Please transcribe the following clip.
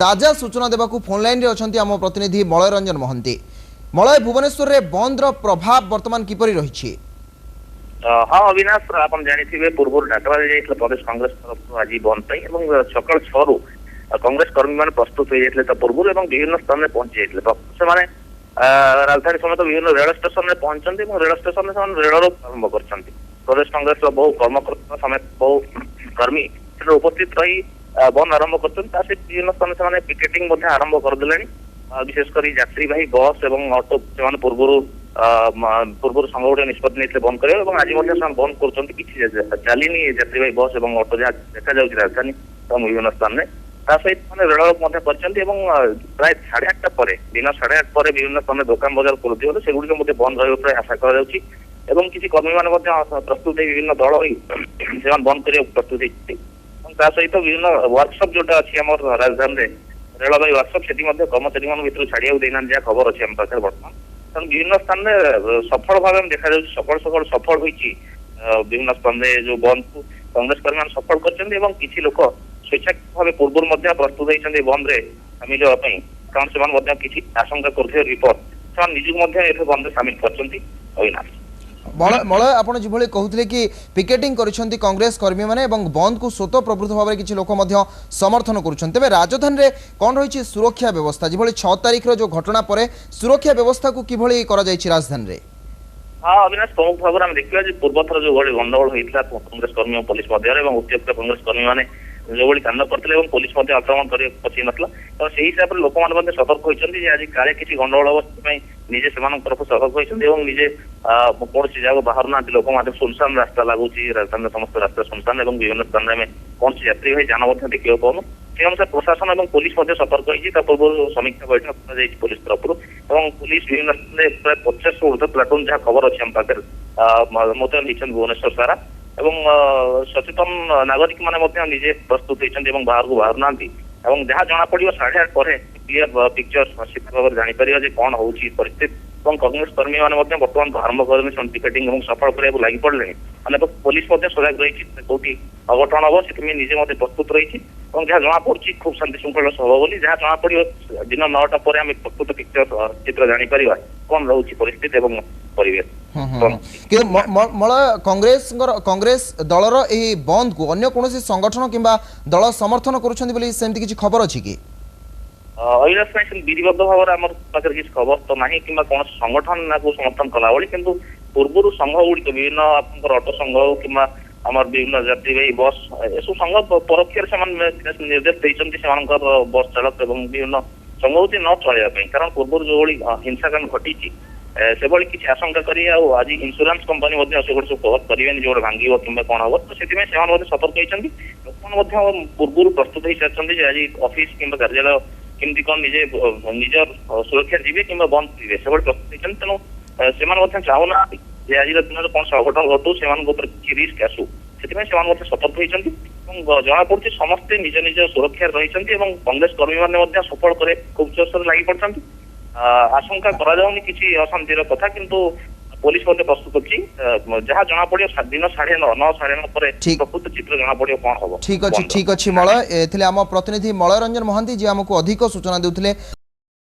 ताजा सूचना देवाक फोन लाइन अच्छा आम प्रतिनिधि मलय रंजन महांती। मलय, भुवनेश्वर रे बंद रो प्रभाव वर्तमान किपरि रही? हाँ अविनाश, आप जानी पूर्व डाकरा जाइए प्रदेश कांग्रेस तरफ आज बंद पर सकाल 6 रु कांग्रेस कर्मी मैंने प्रस्तुत हो जाते पूर्व और विभिन्न स्थान में पहुंची जाते से राजधानी समेत विभिन्न रेल स्टेशन में पहुंचते रेल स्टेशन में रेल रोक आरंभ कर प्रदेश कांग्रेस बहु कर्मकर्ता समेत बहु कर्मी उपस्थित रही बंद आरंभ कर विभिन्न स्थान से पिकेटिंग आरंभ करदे। विशेषकर यात्रीवाही बस और ऑटो से पूर्व संघ गोटे निष्पत्ति नहीं बंद कर आज बंद कर चलनी यात्रीवाही बस और ऑटो जहाँ देखा राजधानी विभिन्न स्थान में सहित मैंने रेल रोक प्राय 8:30 पर दिन 8:30 पर विभिन्न स्थान दुकान बजार कर से गुड़िक बंद रहा प्राय आशा कर किसी कर्मी मैंने प्रस्तुत विभिन्न दल से बंद करने प्रस्तुत सहित विभिन्न वर्कशॉप जोटा अच्छी आम राजधानी रेलवे वर्कशॉप से कर्मचारी भर छाड़िया देना जहाँ खबर अच्छे आम पाखे बर्तमान तेणु विभिन्न स्थान में सफल भाव देखा सकाल सकाल सफल होती विभिन्न स्थान में जो बंद को कांग्रेस कर्मी सफल कर किसी लोक स्वेच्छा भाव पूर्व प्रस्तुत होती बंद में सामिल होगापी कारण से किसी आशंका कर रिपोर्ट से निजी बंद में सामिल कर। मलय, आप जो कहते कि पिकेटिंग करिसेंती कांग्रेस कर्मी माने एवं बंद को स्वतः प्रवृत्त भाव में किसी लोक समर्थन करुछन, तेबे राजधानी रे कौन रही सुरक्षा व्यवस्था जो 6 तारीख जो घटना पर सुरक्षा व्यवस्था को किभली करा जायछि राजधानी रे? हाँ अविनाश, प्रमुख भाव में देखा पूर्व थर जो गंडगोल होता कांग्रेस कर्मी और पुलिस मध्य उत्त्यक्त कांग्रेस कर्मी मैंने जो भाई कांड करते पुलिस आक्रमण कर पची ना तो से हिसाब से लोक मैंने सतर्क होती आज काले किसी गंडगोल हम निजे से तरफ सतर्क होती निजे कौन जगह बाहर ना लोक सुनसान रास्ता लगुच राजधानी समस्त रास्ता सुनसान और विभिन्न स्थान में कौन यात्री भाई जान देखा पाऊँ से अनुसार प्रशासन और पुलिस सतर्क होती पूर्व समीक्षा बैठक कर पुलिस तरफ पुलिस विभिन्न प्राय 50 ରୁ ऊर्ध्व प्लाटून जहाँ खबर अच्छे आम पाखे मुतयन होती भुवनेश्वर सारा और सचेतन नागरिक मैंने निजे प्रस्तुत होती बाहर को बाहर ना जहाँ जना पड़ो 8:30 पर क्लीयर पिक्चर निश्चित भाव में जापर कौन हो परिस्थिति कांग्रेस कर्मी मैंने बर्तमान आरंभ कर पिकेटिंग सफल करने लगी पड़े मैंने पुलिस सजग रही कौटी अघटन हम से निजे प्रस्तुत रही जहाँ जना पड़ी खूब शांति श्रृंखला हम बोली जहाँ जना पड़ो दिन 9टा पर आम प्रस्तुत पिक्चर चित्र जापर कौन रोचे परिस्थिति और परिवेश। मलय, कांग्रेस दलर यही बंद को अन्य कौन संगठन किंबा दल समर्थन करुँच किसी खबर अच्छी कि अविनाश विधिबद्ध भाव में आम पाखे किसी खबर तो ना कि कौन संगठन को समर्थन कला भाई किंतु पूर्व संघ गुड़िक विभिन्न आप ऑटो संघ हो कि विभिन्न यात्रीवाही बस यू संघ परोक्ष से निर्देश देते बस चालक और विभिन्न संघ हूँ न चलवाई कारण पूर्व जो हिंसाकांड घटी से किसी आशंका करी आज इंश्योरेंस कंपनी से कवर करेंगे जो भांग कि कौन हम तो से सतर्क होती लोक पूर्व प्रस्तुत हो सारी आज ऑफिस कि कार्यालय केमती कौन निजे निजर सुरक्षा जी कि बंद करेंगे से प्रस्तुत होती तेणु से चाहूना आज दिन कौन अघटन घटू से किसी रिस्क आसू से सतर्क होती जना पड़ी समस्ते निज निज सुरक्षा रही कांग्रेस कर्मी मैंने सफल करे खूब जोर लगी पड़ती आशंका करा किसी अशांतिर कथा किंतु पुलिस प्रस्तुत अच्छी जहाँ जना पड़ो दिन 9:30 पर प्रकृत चित्र जना पड़ो कौन हम। ठीक अच्छी मलय, आम प्रतिनिधि मलय रंजन महांती जी आमको अधिक सूचना देते।